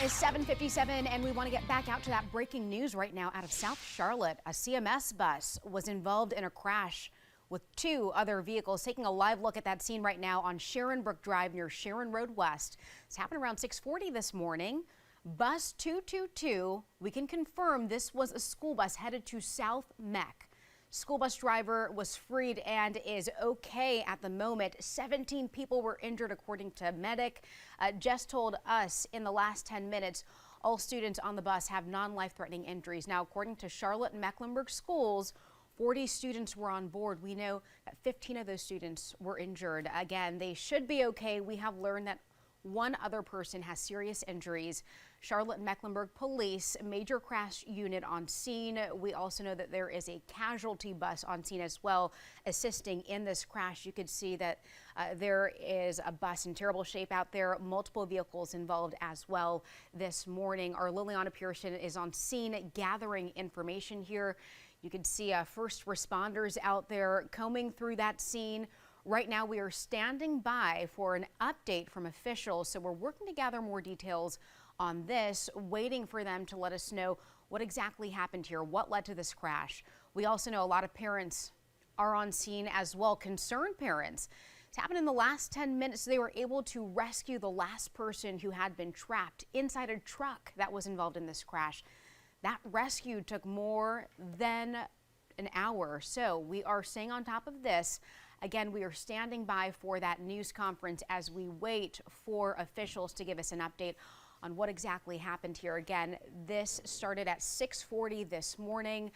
Is 7:57, and we want to get back out to that breaking news right now out of South Charlotte. A CMS bus was involved in a crash with two other vehicles. Taking a live look at that scene right now on Sharonbrook Drive near Sharon Road West. It's happened around 6:40 this morning. Bus 222, we can confirm this was a school bus headed to South Mech. School bus driver was freed and is okay at the moment. 17 people were injured according to medic. Just told us in the last 10 minutes, all students on the bus have non-life-threatening injuries. Now, according to Charlotte and Mecklenburg schools, 40 students were on board. We know that 15 of those students were injured. Again, they should be okay. We have learned that one other person has serious injuries. Charlotte and Mecklenburg Police major crash unit on scene. We also know that there is a casualty bus on scene as well, assisting in this crash. You could see that there is a bus in terrible shape out there. Multiple vehicles involved as well this morning. Our Liliana Pearson is on scene gathering information here. You can see first responders out there combing through that scene. Right now, we are standing by for an update from officials, so we're working to gather more details on this, waiting for them to let us know what exactly happened here, what led to this crash. We also know a lot of parents are on scene as well, concerned parents. It's happened in the last 10 minutes. They were able to rescue the last person who had been trapped inside a truck that was involved in this crash. That rescue took more than an hour, so we are staying on top of this. Again, we are standing by for that news conference as we wait for officials to give us an update on what exactly happened here. Again, this started at 6:40 this morning.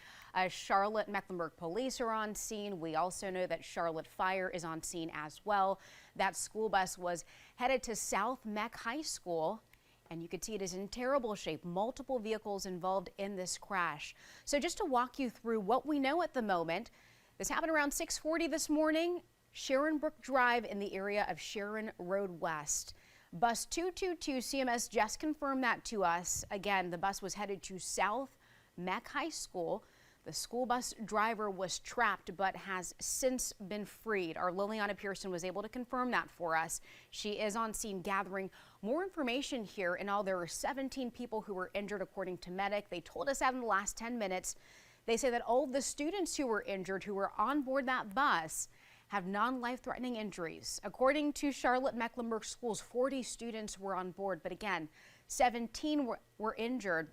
Charlotte Mecklenburg Police are on scene. We also know that Charlotte Fire is on scene as well. That school bus was headed to South Mech High School, and you can see it is in terrible shape. Multiple vehicles involved in this crash. So just to walk you through what we know at the moment, this happened around 6:40 this morning, Sharonbrook Drive in the area of Sharon Road West. Bus 222 CMS just confirmed that to us. Again, the bus was headed to South Mech High School. The school bus driver was trapped but has since been freed. Our Liliana Pearson was able to confirm that for us. She is on scene gathering more information here. In all, there were 17 people who were injured according to medic. They told us that in the last 10 minutes. They say that all of the students who were injured, who were on board that bus, have non-life-threatening injuries. According to Charlotte Mecklenburg schools, 40 students were on board, but again, 17 were injured.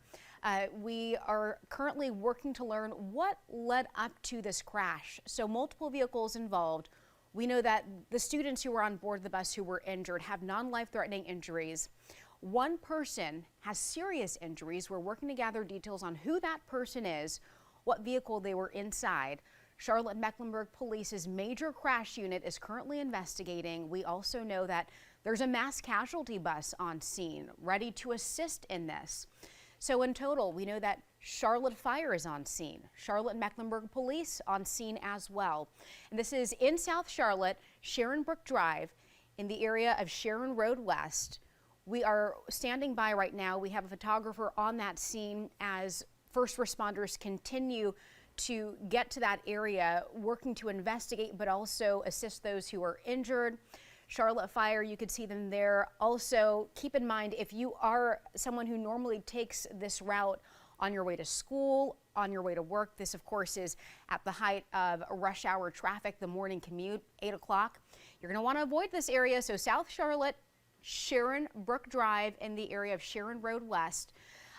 We are currently working to learn what led up to this crash. So multiple vehicles involved. We know that the students who were on board the bus who were injured have non-life-threatening injuries. One person has serious injuries. We're working to gather details on who that person is, what vehicle they were inside. Charlotte Mecklenburg Police's major crash unit is currently investigating. We also know that there's a mass casualty bus on scene ready to assist in this. So in total, we know that Charlotte Fire is on scene. Charlotte Mecklenburg Police on scene as well. And this is in South Charlotte, Sharonbrook Drive in the area of Sharon Road West. We are standing by right now. We have a photographer on that scene as first responders continue to get to that area, working to investigate, but also assist those who are injured. Charlotte Fire, you could see them there. Also, keep in mind, if you are someone who normally takes this route on your way to school, on your way to work, this of course is at the height of rush hour traffic, the morning commute, 8 o'clock. You're going to want to avoid this area. So South Charlotte, Sharonbrook Drive in the area of Sharon Road West.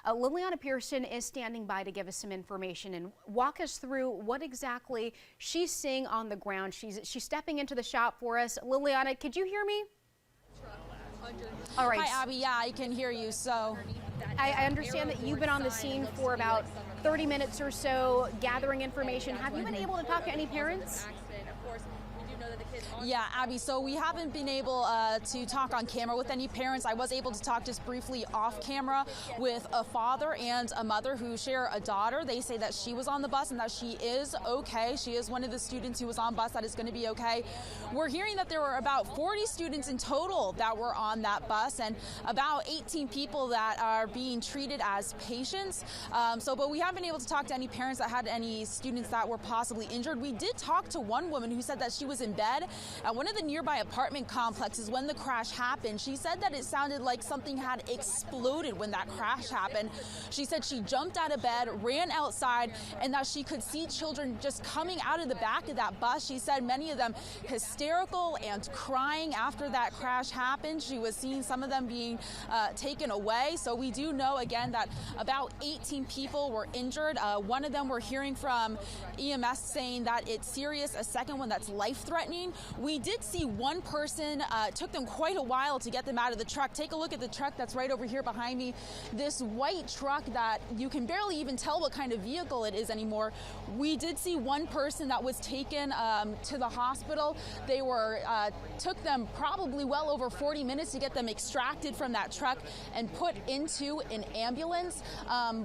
Liliana Pearson is standing by to give us some information and walk us through what exactly she's seeing on the ground. She's stepping into the shop for us. Liliana, could you hear me? All right. Hi, Abby. Yeah, I can hear you. So I understand that you've been on the scene for about 30 minutes or so gathering information. Have you been able to talk to any parents? Yeah, Abby, so we haven't been able to talk on camera with any parents. I was able to talk just briefly off camera with a father and a mother who share a daughter. They say that she was on the bus and that she is okay. She is one of the students who was on bus that is going to be okay. We're hearing that there were about 40 students in total that were on that bus and about 18 people that are being treated as patients. But we haven't been able to talk to any parents that had any students that were possibly injured. We did talk to one woman who said that she was in bed said at one of the nearby apartment complexes when the crash happened. She said that it sounded like something had exploded when that crash happened. She said she jumped out of bed, ran outside, and that she could see children just coming out of the back of that bus. She said many of them hysterical and crying after that crash happened. She was seeing some of them being taken away. So we do know again that about 18 people were injured. One of them we're hearing from EMS saying that it's serious, a second one that's life-threatening. We did see one person, took them quite a while to get them out of the truck. Take a look at the truck that's right over here behind me. This white truck that you can barely even tell what kind of vehicle it is anymore. We did see one person that was taken to the hospital. They were took them probably well over 40 minutes to get them extracted from that truck and put into an ambulance.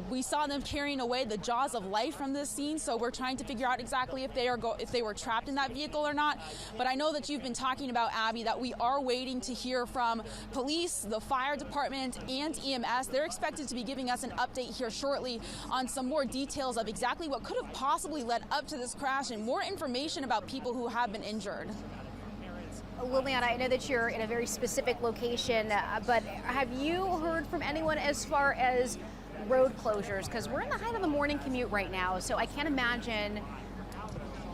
We saw them carrying away the jaws of life from this scene, so we're trying to figure out exactly if they were trapped in that vehicle or not. But I know that you've been talking about, Abby, that we are waiting to hear from police, the fire department, and EMS. They're expected to be giving us an update here shortly on some more details of exactly what could have possibly led up to this crash and more information about people who have been injured. Liliana, I know that you're in a very specific location, but have you heard from anyone as far as road closures? Because we're in the height of the morning commute right now, so I can't imagine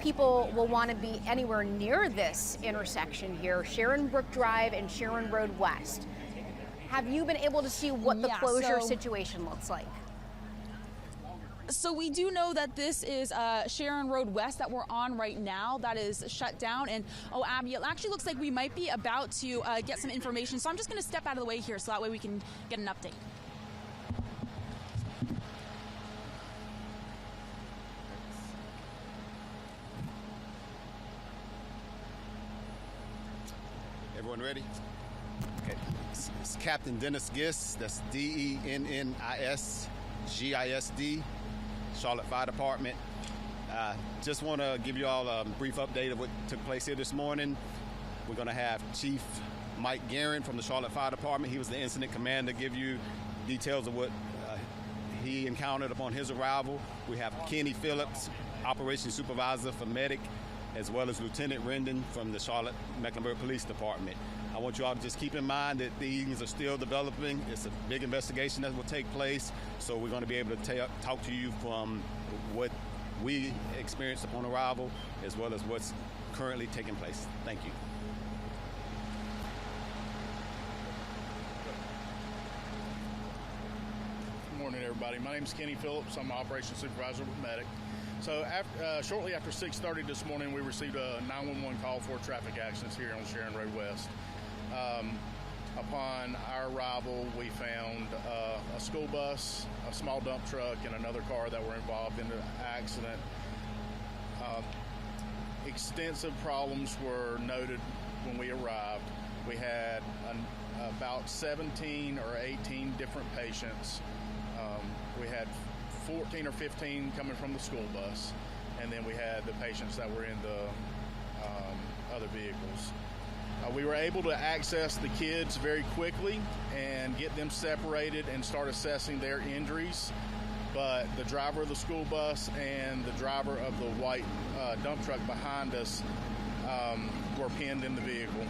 people will want to be anywhere near this intersection here, Sharonbrook Drive and Sharon Road West. Have you been able to see what the closure situation looks like? So we do know that this is Sharon Road West that we're on right now that is shut down. And oh, Abby, it actually looks like we might be about to get some information. So I'm just going to step out of the way here so that way we can get an update. Everyone ready? Okay. It's Captain Dennis Gist. That's DENNISGISD, Charlotte Fire Department. Just want to give you all a brief update of what took place here this morning. We're going to have Chief Mike Guerin from the Charlotte Fire Department. He was the incident commander, give you details of what he encountered upon his arrival. We have Kenny Phillips, Operations Supervisor for Medic, as well as Lieutenant Rendon from the Charlotte Mecklenburg Police Department. I want you all to just keep in mind that these are still developing. It's a big investigation that will take place, so we're going to be able to talk to you from what we experienced upon arrival, as well as what's currently taking place. Thank you. Good morning, everybody. My name is Kenny Phillips. I'm Operations Supervisor with Medic. So shortly after 6:30 this morning, we received a 911 call for traffic accidents here on Sharon Road West. Upon our arrival, we found a school bus, a small dump truck, and another car that were involved in the accident. Extensive problems were noted when we arrived. We had about 17 or 18 different patients. We had 14 or 15 coming from the school bus, and then we had the patients that were in the other vehicles. We were able to access the kids very quickly and get them separated and start assessing their injuries, but the driver of the school bus and the driver of the white dump truck behind us were pinned in the vehicle.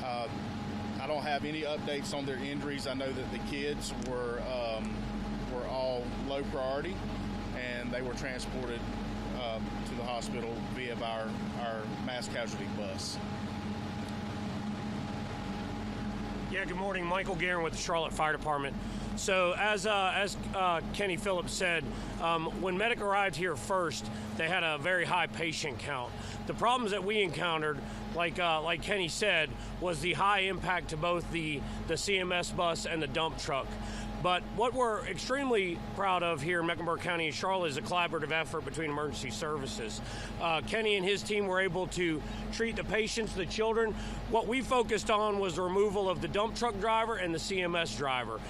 I don't have any updates on their injuries. I know that the kids were all low priority, and they were transported to the hospital via our mass casualty bus. Yeah, good morning. Michael Guerin with the Charlotte Fire Department. So as Kenny Phillips said, when Medic arrived here first, they had a very high patient count. The problems that we encountered, like Kenny said, was the high impact to both the CMS bus and the dump truck. But what we're extremely proud of here in Mecklenburg County and Charlotte is a collaborative effort between emergency services. Kenny and his team were able to treat the patients, the children. What we focused on was the removal of the dump truck driver and the CMS driver.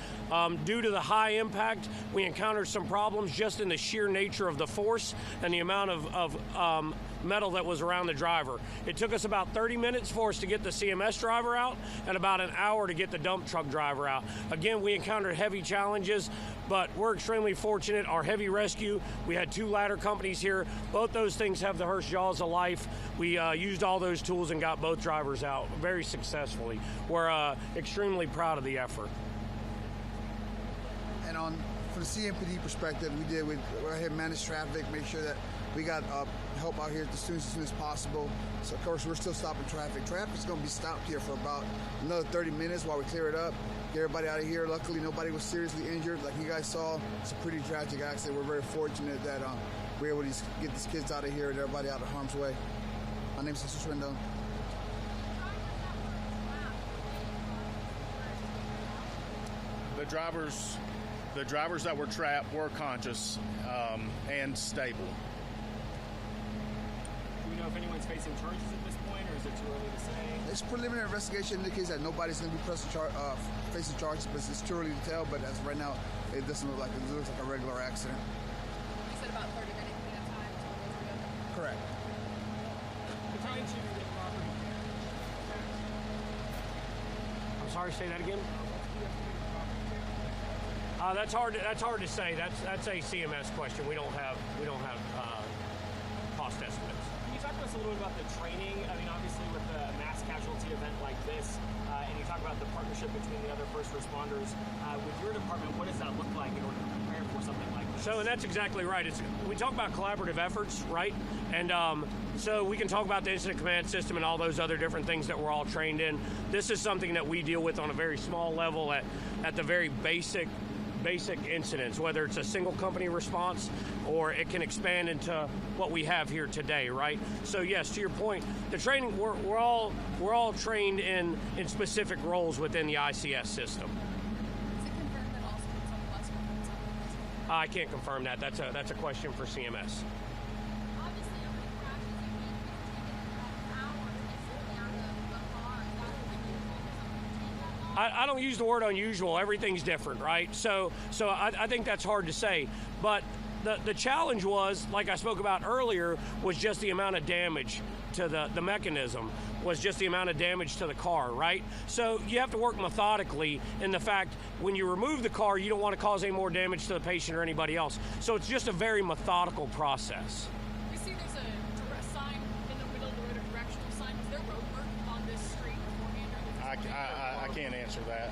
Due to the high impact, we encountered some problems just in the sheer nature of the force and the amount of metal that was around the driver. It took us about 30 minutes for us to get the CMS driver out and about an hour to get the dump truck driver out. Again, we encountered heavy challenges, but we're extremely fortunate. Our heavy rescue, we had 2 ladder companies here. Both those things have the Hearst jaws of life. We used all those tools and got both drivers out very successfully. We're extremely proud of the effort. And from the CMPD perspective, we went ahead and manage traffic, make sure that we got help out here at the students as soon as possible. So of course we're still stopping traffic. Traffic's going to be stopped here for about another 30 minutes while we clear it up, get everybody out of here. Luckily nobody was seriously injured. Like you guys saw, it's a pretty tragic accident. We're very fortunate that we're able to get these kids out of here and everybody out of harm's way. My name's Mr. Swindon. The drivers that were trapped were conscious and stable. Do we know if anyone's facing charges at this point, or is it too early to say? It's preliminary investigation indicates that nobody's going to be facing charges, but it's too early to tell. But as of right now, it doesn't look like it looks like a regular accident. You said about 30 minutes cleanup time. Correct. The time to get property. I'm sorry, say that again? That's hard to say. That's a CMS question. We don't have cost estimates. Can you talk to us a little bit about the training? I mean, obviously with a mass casualty event like this, and you talk about the partnership between the other first responders. With your department, what does that look like in order to prepare for something like this? So, and that's exactly right. We talk about collaborative efforts, right? And so we can talk about the incident command system and all those other different things that we're all trained in. This is something that we deal with on a very small level at the very basic incidents, whether it's a single company response or it can expand into what we have here today, right? So yes, to your point, the training, we're all trained in specific roles within the ICS system. Is it confirmed that all students on the bus were inside the bus? I can't confirm that. That's a question for CMS. Obviously, every crash is unique. It's taken hours to sit down the car. Is that unusual for something to take that long? I don't use the word unusual. Everything's different, right? So I think that's hard to say. But the challenge was, like I spoke about earlier, was just the amount of damage to the mechanism, was just the amount of damage to the car, right? So you have to work methodically in the fact when you remove the car, you don't want to cause any more damage to the patient or anybody else. So it's just a very methodical process. We see there's a sign in the middle of the road, a directional sign. Is there road work on this street beforehand? I can't answer that.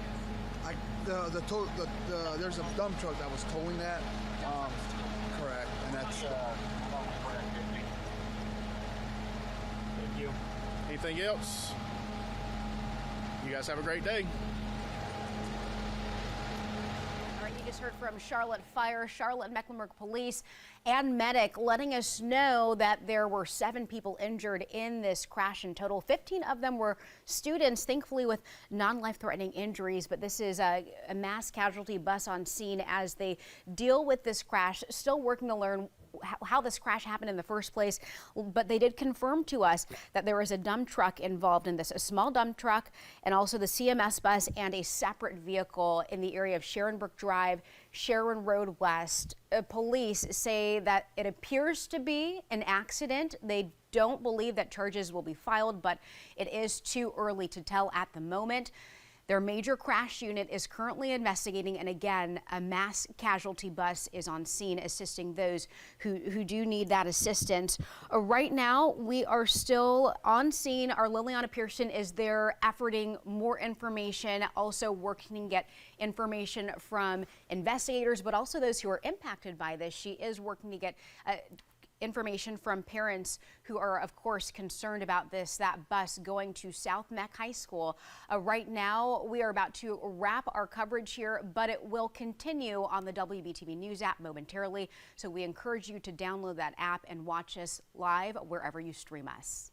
There's a dump truck that was towing that. Correct, and that's. Thank you. Anything else? You guys have a great day. All right, you just heard from Charlotte Fire, Charlotte Mecklenburg Police, and medic letting us know that there were 7 people injured in this crash in total. 15 of them were students, thankfully with non-life-threatening injuries, but this is a mass casualty bus on scene as they deal with this crash, still working to learn how this crash happened in the first place, but they did confirm to us that there was a dump truck involved in this, a small dump truck, and also the CMS bus and a separate vehicle in the area of Sharonbrook Drive, Sharon Road West. Police say that it appears to be an accident. They don't believe that charges will be filed, but it is too early to tell at the moment. Their major crash unit is currently investigating, and again, a mass casualty bus is on scene assisting those who do need that assistance. Right now, we are still on scene. Our Liliana Pearson is there efforting more information, also working to get information from investigators, but also those who are impacted by this. She is working to get information from parents who are, of course, concerned about that bus going to South Meck High School. Right now, we are about to wrap our coverage here, but it will continue on the WBTV News app momentarily. So we encourage you to download that app and watch us live wherever you stream us.